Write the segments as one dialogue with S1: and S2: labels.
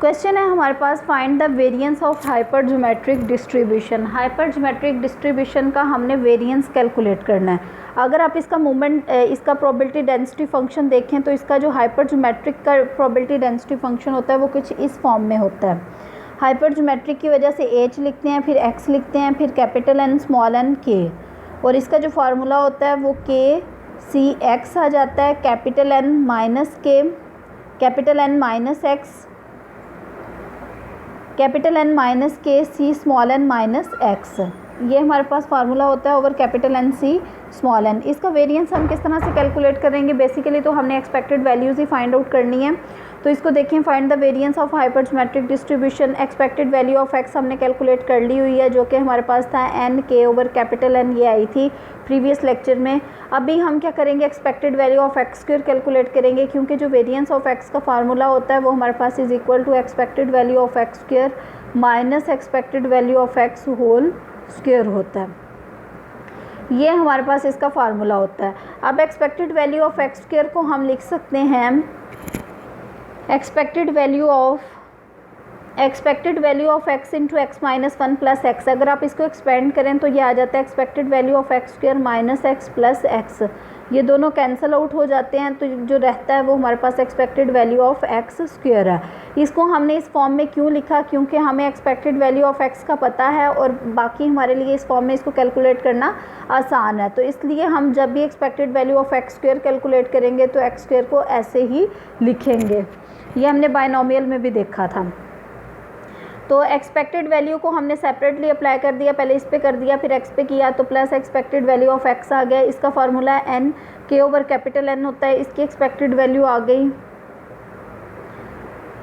S1: Question है हमारे पास, find the variance of hypergeometric distribution. Hypergeometric distribution का हमने वेरिएंस कैलकुलेट करना है। अगर आप इसका मूवमेंट इसका प्रोबेबिलिटी डेंसिटी फंक्शन देखें तो इसका जो हाइपर ज्योमेट्रिक का प्रोबेबिलिटी डेंसिटी फंक्शन होता है वो कुछ इस फॉर्म में होता है। हाइपर ज्योमेट्रिक की वजह से h लिखते हैं, फिर x लिखते हैं, फिर capital N small n k, और इसका जो फार्मूला होता है वो k c x आ जाता है, capital N minus k, capital N minus x, capital N minus के C small n minus x, ये हमारे पास फार्मूला होता है over capital N C small n। इसका वेरिएंस हम किस तरह से कैलकुलेट करेंगे? बेसिकली तो हमने एक्सपेक्टेड वैल्यूज़ ही फाइंड आउट करनी है। तो इसको देखिए, find the variance of hypergeometric distribution. Expected value of x हमने कैलकुलेट कर ली हुई है, जो कि हमारे पास था n k over capital N, ये आई थी प्रीवियस लेक्चर में। अभी हम क्या करेंगे? Expected value of x square calculate करेंगे, क्योंकि जो वेरिएंस ऑफ x का फार्मूला होता है वो हमारे पास is equal to expected value of x square minus expected value of x whole square होता है। ये हमारे पास इसका फार्मूला होता है। अब expected value of x square को हम लिख सकते हैं expected value of x into x minus one plus x. अगर आप इसको एक्सपेंड करें तो ये आ जाता है expected value of x square minus x plus x. ये दोनों कैंसिल आउट हो जाते हैं, तो जो रहता है वो हमारे पास expected value of x square है। इसको हमने इस फॉर्म में क्यों लिखा? क्योंकि हमें एक्सपेक्टेड वैल्यू ऑफ x का पता है और बाकी हमारे लिए इस फॉर्म में इसको कैलकुलेट करना आसान है। तो इसलिए हम जब भी expected value of x square calculate करेंगे तो x स्क्वायर को ऐसे ही लिखेंगे। ये हमने बायनोमियल में भी देखा था। तो एक्सपेक्टेड वैल्यू को हमने सेपरेटली अप्लाई कर दिया, पहले इस पे कर दिया फिर x पे किया, तो plus expected value of x आ गया। इसका formula n k over capital N होता है, इसकी एक्सपेक्टेड वैल्यू आ गई।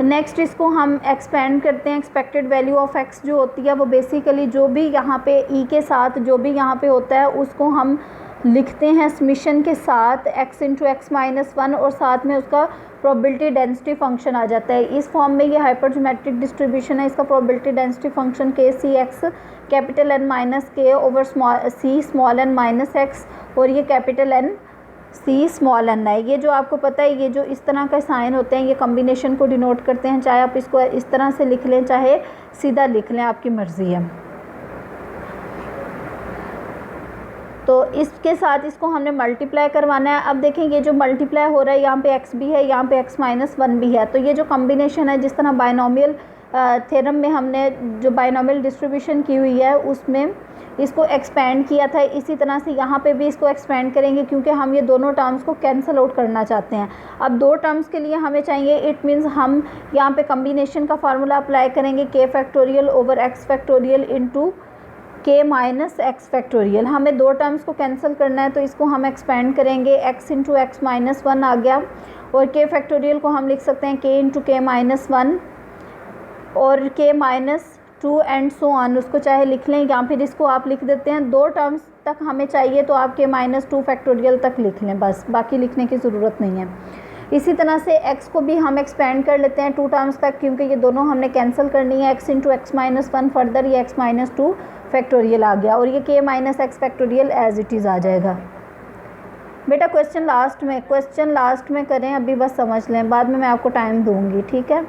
S1: नेक्स्ट इसको हम एक्सपेंड करते हैं। एक्सपेक्टेड वैल्यू ऑफ x जो होती है वो बेसिकली जो भी यहाँ पे e के साथ जो भी यहाँ पे होता है उसको हम लिखते हैं समीशन के साथ x into x minus one, और साथ में उसका प्रोबेबिलिटी डेंसिटी फंक्शन आ जाता है। इस फॉर्म में ये हाइपर ज्योमेट्रिक डिस्ट्रीब्यूशन है। इसका प्रोबेबिलिटी डेंसिटी फंक्शन k सी एक्स कैपिटल N माइनस के over C small n minus x, और ये capital N C small n है। ये जो आपको पता है, ये जो इस तरह का साइन होते हैं ये कॉम्बिनेशन को डिनोट करते हैं। चाहे आप इसको इस तरह से लिख लें चाहे सीधा लिख लें, आपकी मर्ज़ी है। तो इसके साथ इसको हमने मल्टीप्लाई करवाना है। अब देखें ये जो मल्टीप्लाई हो रहा है यहाँ पे x भी है, यहाँ पे x माइनस वन भी है। तो ये जो कॉम्बिनेशन है, जिस तरह बायनोमियल थ्योरम में हमने जो बायनोमियल डिस्ट्रीब्यूशन की हुई है उसमें इसको एक्सपेंड किया था, इसी तरह से यहाँ पे भी इसको एक्सपेंड करेंगे, क्योंकि हम ये दोनों टर्म्स को कैंसिल आउट करना चाहते हैं। अब दो टर्म्स के लिए हमें चाहिए, इट मीन्स हम यहाँ पे कॉम्बिनेशन का फार्मूला अप्लाई करेंगे, k factorial over x factorial into k minus x factorial. हमें दो टर्म्स को कैंसिल करना है, तो इसको हम एक्सपेंड करेंगे। x into x minus one आ गया, और k फैक्टोरियल को हम लिख सकते हैं k into k minus one और k minus two and so on, उसको चाहे लिख लें या फिर इसको आप लिख देते हैं। दो टर्म्स तक हमें चाहिए तो आप k माइनस टू फैक्टोरियल तक लिख लें, बस बाकी लिखने की ज़रूरत नहीं है। इसी तरह से x को भी हम एक्सपेंड कर लेते हैं टू टर्म्स तक, क्योंकि ये दोनों हमने कैंसिल करनी है। x into x minus one, further ये x माइनस टू फैक्टोरियल आ गया, और ये k minus x factorial as it is आ जाएगा। बेटा क्वेश्चन लास्ट में करें, अभी बस समझ लें, बाद में मैं आपको टाइम दूंगी, ठीक है।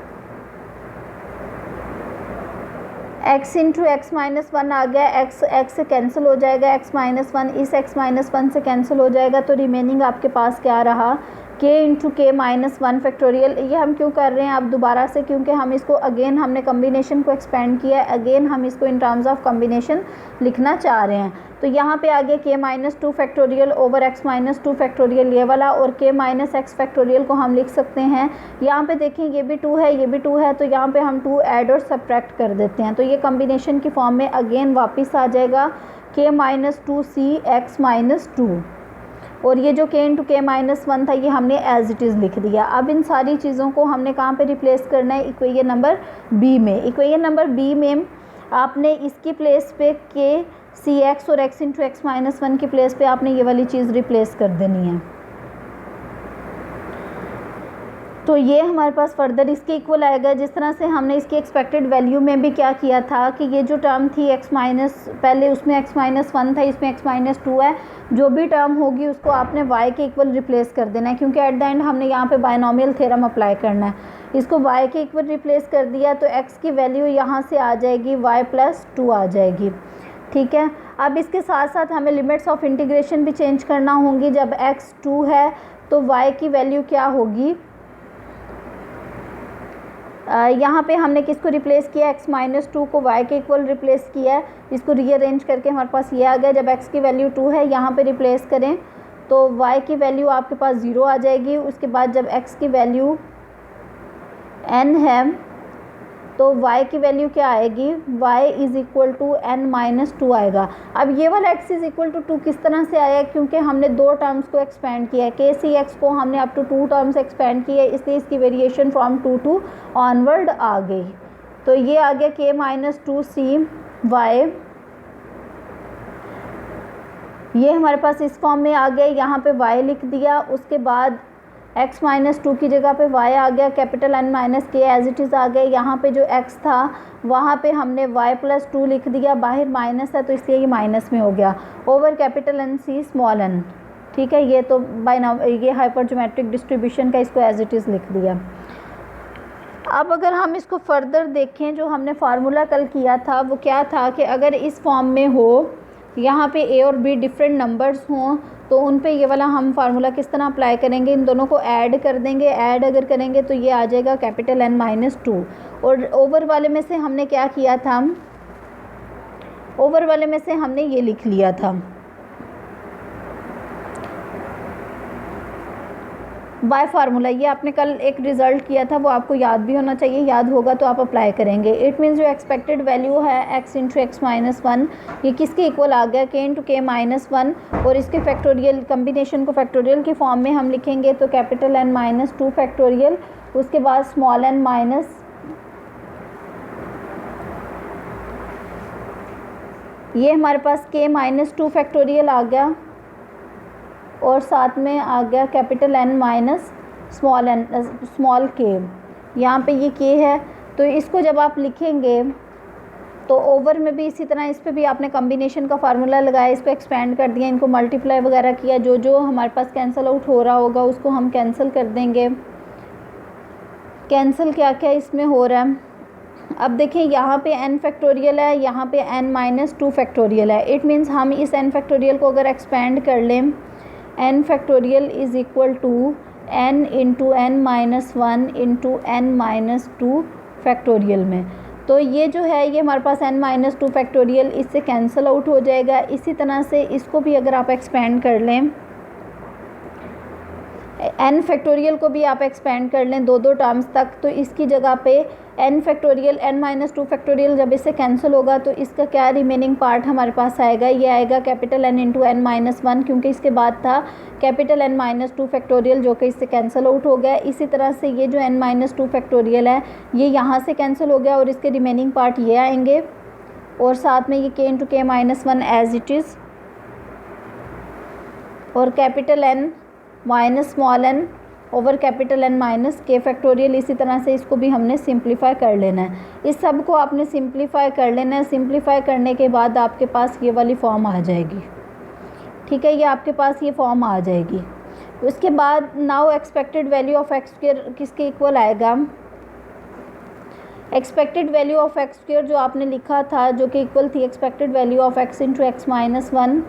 S1: x into x minus one आ गया, x से कैंसिल हो जाएगा, x माइनस वन इस x माइनस वन से कैंसिल हो जाएगा, तो रिमेनिंग आपके पास क्या रहा? k into k minus one factorial. ये हम क्यों कर रहे हैं अब दोबारा से? क्योंकि हम इसको अगेन हमने कम्बिनेशन को एक्सपेंड किया है, अगेन हम इसको इन टर्म्स ऑफ कम्बिनेशन लिखना चाह रहे हैं। तो यहाँ पे आगे k minus two factorial over x minus two factorial ये वाला, और k माइनस एक्स फैक्टोरियल को हम लिख सकते हैं। यहाँ पे देखें ये भी 2 है, ये भी 2 है, तो यहाँ पे हम 2 ऐड और सब्ट्रैक्ट कर देते हैं, तो ये कम्बिनेशन की फॉर्म में अगेन वापस आ जाएगा k माइनस टू सी एक्स माइनस टू, और ये जो k into k minus one था ये हमने एज इट इज़ लिख दिया। अब इन सारी चीज़ों को हमने कहाँ पे रिप्लेस करना है? इक्वेशन नंबर बी में। इक्वेशन नंबर बी में आपने इसकी प्लेस पे k सी एक्स और x into x minus one की प्लेस पे आपने ये वाली चीज़ रिप्लेस कर देनी है। तो ये हमारे पास फर्दर इसके इक्वल आएगा, जिस तरह से हमने इसकी एक्सपेक्टेड वैल्यू में भी क्या किया था कि ये जो टर्म थी x माइनस, पहले उसमें x माइनस वन था, इसमें x माइनस टू है, जो भी टर्म होगी उसको आपने y के इक्वल रिप्लेस कर देना है, क्योंकि एट द एंड हमने यहाँ पे बायनोमियल थ्योरम अप्लाई करना है। इसको y के इक्वल रिप्लेस कर दिया तो x की वैल्यू यहाँ से आ जाएगी y+2 आ जाएगी। ठीक है, अब इसके साथ साथ हमें लिमिट्स ऑफ इंटीग्रेशन भी चेंज करना होंगी। जब x 2 है तो y की वैल्यू क्या होगी, यहाँ पे हमने किसको रिप्लेस किया, x-2 को y के इक्वल रिप्लेस किया है। इसको रीअरेंज करके हमारे पास ये आ गया। जब x की वैल्यू 2 है यहाँ पे रिप्लेस करें तो y की वैल्यू आपके पास 0 आ जाएगी। उसके बाद जब x की वैल्यू n है तो y की वैल्यू क्या आएगी, y = n-2 आएगा। अब ये वाला x = 2 किस तरह से आया, क्योंकि हमने 2 टर्म्स को एक्सपेंड किया है। k सी x को हमने अप टू 2 टर्म्स एक्सपेंड किया है, इसलिए इसकी वेरिएशन फ्रॉम 2 टू ऑनवर्ड आ गई। तो ये आ गया k-2c y, ये हमारे पास इस फॉर्म में आ गया। यहाँ पे y लिख दिया, उसके बाद x-2 की जगह पे y आ गया, capital N-K as it is आ गए। यहाँ पे जो x था वहाँ पे हमने y+2 लिख दिया, बाहर माइनस है तो इसलिए ये माइनस में हो गया, over capital N-C small n। ठीक है, ये तो ये हाइपरज्योमेट्रिक डिस्ट्रीब्यूशन का इसको एज इट इज़ लिख दिया। अब अगर हम इसको फर्दर देखें, जो हमने फार्मूला कल किया था वो क्या था कि अगर इस फॉर्म में हो, यहाँ पे a और b डिफरेंट नंबर्स हों, तो उन पे ये वाला हम फार्मूला किस तरह अप्लाई करेंगे, इन दोनों को ऐड कर देंगे। ऐड अगर करेंगे तो ये आ जाएगा कैपिटल N-2। और ओवर वाले में से हमने क्या किया था, ओवर वाले में से हमने ये लिख लिया था बाय फार्मूला। ये आपने कल एक रिज़ल्ट किया था, वो आपको याद भी होना चाहिए, याद होगा तो आप अप्लाई करेंगे। इट मीन्स जो एक्सपेक्टेड वैल्यू है x × x-1, ये किसके इक्वल आ गया, k × k-1, और इसके फैक्टोरियल कम्बिनेशन को फैक्टोरियल की फॉर्म में हम लिखेंगे तो कैपिटल N-2 फैक्टोरियल, उसके बाद स्मॉल n माइनस, ये हमारे पास k-2 फैक्टोरियल आ गया, और साथ में आ गया capital N minus small k। यहाँ पे ये k है, तो इसको जब आप लिखेंगे तो ओवर में भी इसी तरह इस पे भी आपने कम्बिनेशन का फार्मूला लगाया, इसको एक्सपेंड कर दिया, इनको मल्टीप्लाई वगैरह किया, जो जो हमारे पास कैंसिल आउट हो रहा होगा उसको हम कैंसिल कर देंगे। कैंसिल क्या क्या इसमें हो रहा है, अब देखें यहाँ पे n फैक्टोरियल है, यहाँ पे n-2 फैक्टोरियल है। इट मीन्स हम इस n फैक्टोरियल को अगर एक्सपेंड कर लें, n factorial is equal to n × n-1 × n-2 factorial में, तो ये जो है ये हमारे पास n-2 फैक्टोरियल इससे कैंसिल आउट हो जाएगा। इसी तरह से इसको भी अगर आप एक्सपेंड कर लें, n फैक्टोरियल को भी आप एक्सपेंड कर लें दो टर्म्स तक, तो इसकी जगह पे n फैक्टोरियल n-2 फैक्टोरियल जब इससे कैंसिल होगा तो इसका क्या रिमेनिंग पार्ट हमारे पास आएगा, ये आएगा कैपिटल N × n-1, क्योंकि इसके बाद था कैपिटल N-2 फैक्टोरियल जो कि इससे कैंसिल आउट हो गया। इसी तरह से ये जो n-2 फैक्टोरियल है ये यहाँ से कैंसिल हो गया और इसके रिमेनिंग पार्ट ये आएंगे, और साथ में ये k × k-1 as it is, और capital N minus small n over capital N minus k factorial. इसी तरह से इसको भी हमने सिंप्लीफाई कर लेना है। इस सब को आपने सिंप्लीफाई कर लेना है। सिंप्लीफाई करने के बाद आपके पास ये वाली फॉर्म आ जाएगी। ठीक है, ये आपके पास ये फॉर्म आ जाएगी। उसके बाद now expected value of x² किसके इक्वल आएगा, एक्सपेक्टेड वैल्यू ऑफ x² जो आपने लिखा था जो कि इक्वल थी expected value of x × x-1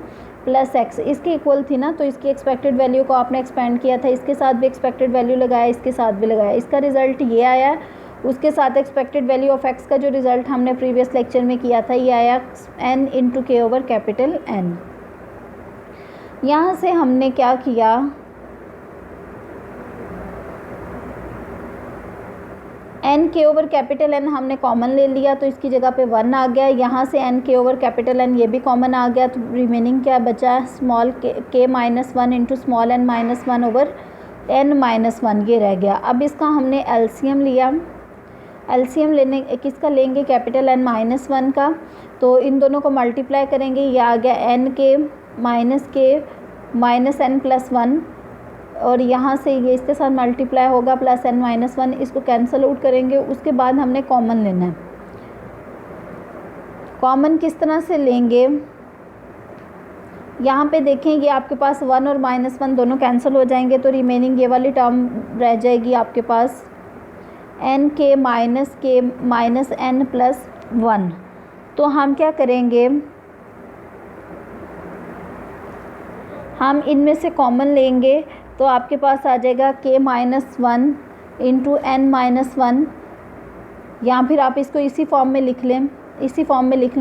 S1: plus x, इसकी इक्वल थी ना, तो इसकी एक्सपेक्टेड वैल्यू को आपने एक्सपेंड किया था, इसके साथ भी एक्सपेक्टेड वैल्यू लगाया, इसके साथ भी लगाया, इसका रिज़ल्ट ये आया। उसके साथ एक्सपेक्टेड वैल्यू ऑफ x का जो रिज़ल्ट हमने प्रीवियस लेक्चर में किया था ये आया n × k over capital N। यहाँ से हमने क्या किया, n k over capital N हमने कॉमन ले लिया तो इसकी जगह पे 1 आ गया। यहाँ से n k over capital N ये भी कॉमन आ गया, तो रिमेनिंग क्या बचा, small k -1 × small n-1 over n-1 ये रह गया। अब इसका हमने एलसीएम लिया, एलसीएम लेने किसका लेंगे, कैपिटल N-1 का, तो इन दोनों को मल्टीप्लाई करेंगे, ये आ गया n k -n+1, और यहाँ से ये इसके साथ मल्टीप्लाई होगा प्लस n-1, इसको कैंसिल आउट करेंगे। उसके बाद हमने कॉमन लेना है। कॉमन किस तरह से लेंगे, यहाँ पे देखें ये आपके पास 1 और -1 दोनों कैंसिल हो जाएंगे, तो रिमेनिंग ये वाली टर्म रह जाएगी आपके पास k माइनस n प्लस 1। तो हम क्या करेंगे, हम इनमें से कॉमन लेंगे तो आपके पास आ जाएगा k minus 1 into n minus 1, या फिर आप इसको इसी फॉर्म में लिख लें,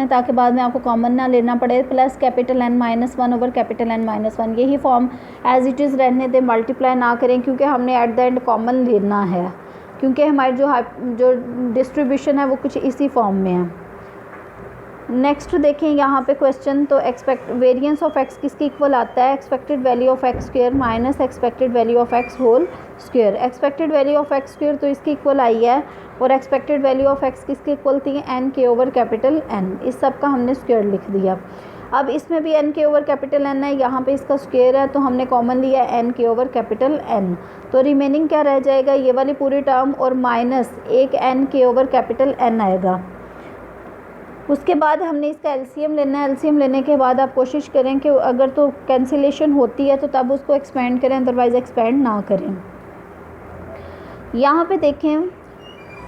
S1: ताकि बाद में आपको कॉमन ना लेना पड़े, plus capital N minus 1 over capital N minus 1। यही फॉर्म एज इट इज़ रहने दें, मल्टीप्लाई ना करें, क्योंकि हमने एट द एंड कॉमन लेना है, क्योंकि हमारी जो डिस्ट्रीब्यूशन है वो कुछ इसी फॉर्म में है। नेक्स्ट देखें यहाँ पे क्वेश्चन, तो एक्सपेक्ट वेरिएंस ऑफ एक्स किसके इक्वल आता है, expected value of X square minus expected value of X whole square. Expected value of X square तो इसकी इक्वल आई है, और एक्सपेक्टेड वैल्यू ऑफ एक्स किसके इक्वल थी, एन के ओवर कैपिटल एन। इस सब का हमने स्क्वायर लिख दिया। अब इसमें भी एन के ओवर कैपिटल एन है, यहाँ पे इसका स्क्वायर है, तो हमने कॉमन लिया एन के ओवर कैपिटल एन। तो रिमेनिंग क्या रह जाएगा, ये वाली पूरी टर्म और माइनस एक एन के ओवर कैपिटल एन आएगा। उसके बाद हमने इसका एलसीएम लेना है। एलसीएम लेने के बाद आप कोशिश करें कि अगर तो कैंसिलेशन होती है तो तब उसको एक्सपेंड करें, अदरवाइज़ एक्सपेंड ना करें। यहाँ पे देखें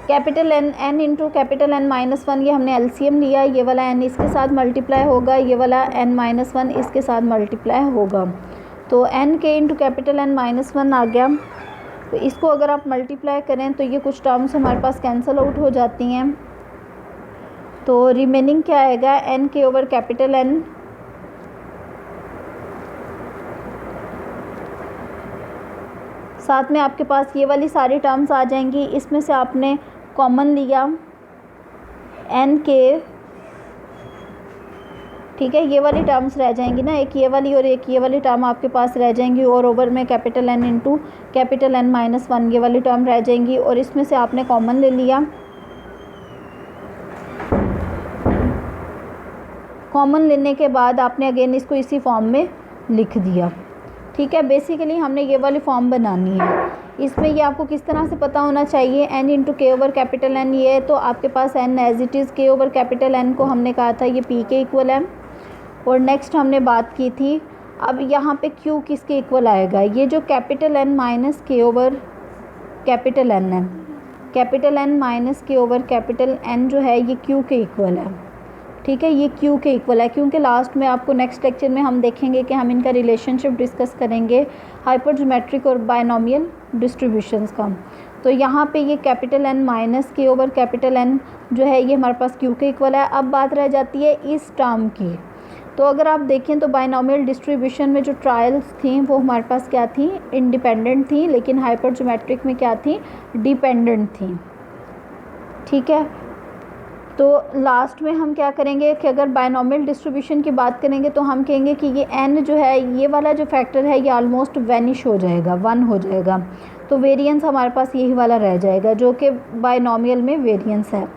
S1: capital N into capital N minus 1, ये हमने एलसीएम लिया, ये वाला एन इसके साथ मल्टीप्लाई होगा, ये वाला एन माइनस 1 इसके साथ मल्टीप्लाई होगा। तो एन के इंटू कैपिटल एन माइनस 1 आ गया। तो इसको अगर आप मल्टीप्लाई करें तो ये कुछ टर्म्स हमारे पास कैंसिल आउट हो जाती हैं। तो रिमेनिंग क्या आएगा, एन के ओवर कैपिटल एन साथ में आपके पास ये वाली सारी टर्म्स आ जाएंगी। इसमें से आपने कॉमन लिया एन के, ठीक है, ये वाली टर्म्स रह जाएंगी ना, एक ये वाली और एक ये वाली टर्म आपके पास रह जाएंगी, और ओवर में capital N into capital N minus 1 ये वाली टर्म रह जाएंगी, और इसमें से आपने कॉमन ले लिया। कॉमन लेने के बाद आपने अगेन इसको इसी फॉर्म में लिख दिया। ठीक है, बेसिकली हमने ये वाली फॉर्म बनानी है। इसमें ये आपको किस तरह से पता होना चाहिए, एन इंटू के ओवर कैपिटल एन, ये तो आपके पास एन एज इट इज़, के ओवर कैपिटल एन को हमने कहा था ये पी के इक्वल है। और नेक्स्ट हमने बात की थी, अब यहाँ पे क्यू किसके इक्वल आएगा, ये जो कैपिटल एन माइनस के ओवर कैपिटल एन है, कैपिटल एन माइनस के ओवर कैपिटल एन जो है ये क्यू के इक्वल है। ठीक है, ये क्यू के इक्वल है, क्योंकि लास्ट में आपको नेक्स्ट लेक्चर में हम देखेंगे कि हम इनका रिलेशनशिप डिस्कस करेंगे हाइपरज्योमेट्रिक और बायनॉमियल डिस्ट्रीब्यूशंस का। तो यहाँ पे ये कैपिटल एन माइनस के ओवर कैपिटल एन जो है ये हमारे पास क्यू के इक्वल है। अब बात रह जाती है इस टर्म की। तो अगर आप देखें तो बायनॉमियल डिस्ट्रीब्यूशन में जो ट्रायल्स थी वो हमारे पास क्या थी, इंडिपेंडेंट थी, लेकिन हाइपरज्योमेट्रिक में क्या थी, डिपेंडेंट थी। ठीक है, तो लास्ट में हम क्या करेंगे कि अगर बायनॉमियल डिस्ट्रीब्यूशन की बात करेंगे तो हम कहेंगे कि ये n जो है, ये वाला जो फैक्टर है ये ऑलमोस्ट वैनिश हो जाएगा, 1 हो जाएगा। तो वेरिएंस हमारे पास यही वाला रह जाएगा जो कि बायनॉमियल में वेरिएंस है।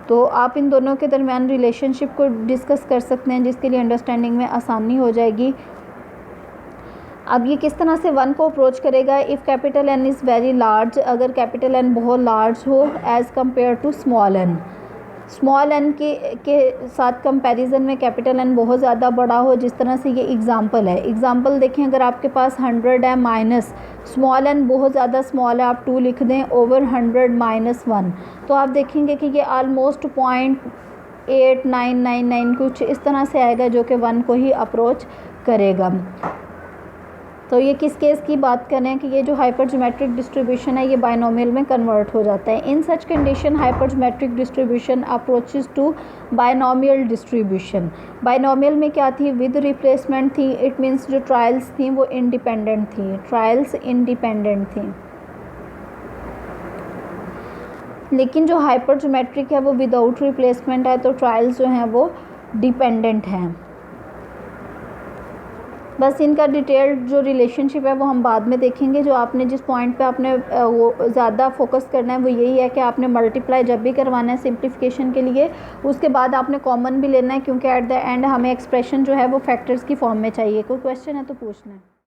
S1: तो आप इन दोनों के दरमियान रिलेशनशिप को डिस्कस कर सकते हैं, जिसके लिए अंडरस्टैंडिंग में आसानी हो जाएगी। अब ये किस तरह से 1 को अप्रोच करेगा, if capital N is very large, अगर कैपिटल N बहुत लार्ज हो as compare to small n, small n के साथ कंपैरिजन में कैपिटल N बहुत ज़्यादा बड़ा हो, जिस तरह से ये एग्ज़ाम्पल है। एग्ज़ाम्पल देखें, अगर आपके पास 100 है माइनस स्मॉल n बहुत ज़्यादा स्मॉल है, आप 2 लिख दें, ओवर 100 माइनस 1, तो आप देखेंगे कि ये आलमोस्ट 0.8999 कुछ इस तरह से आएगा, जो कि 1 को ही अप्रोच करेगा। तो ये किस केस की बात करें कि ये जो हाइपरज्योमेट्रिक डिस्ट्रीब्यूशन है ये बायनॉमियल में कन्वर्ट हो जाता है। In such condition hypergeometric distribution approaches to binomial distribution. Binomial में क्या थी, विद रिप्लेसमेंट थी, इट मीन्स जो ट्रायल्स थी वो इंडिपेंडेंट थी, ट्रायल्स इंडिपेंडेंट थी। लेकिन जो हाइपरज्योमेट्रिक है वो विदाउट रिप्लेसमेंट है, तो ट्रायल्स जो हैं वो डिपेंडेंट हैं। बस इनका डिटेल्ड जो रिलेशनशिप है वो हम बाद में देखेंगे। जो आपने जिस पॉइंट पे आपने वो ज़्यादा फोकस करना है वो यही है कि आपने मल्टीप्लाई जब भी करवाना है सिंप्लीफिकेशन के लिए, उसके बाद आपने कॉमन भी लेना है, क्योंकि एट द एंड हमें एक्सप्रेशन जो है वो फैक्टर्स की फॉर्म में चाहिए। कोई क्वेश्चन है तो पूछना है।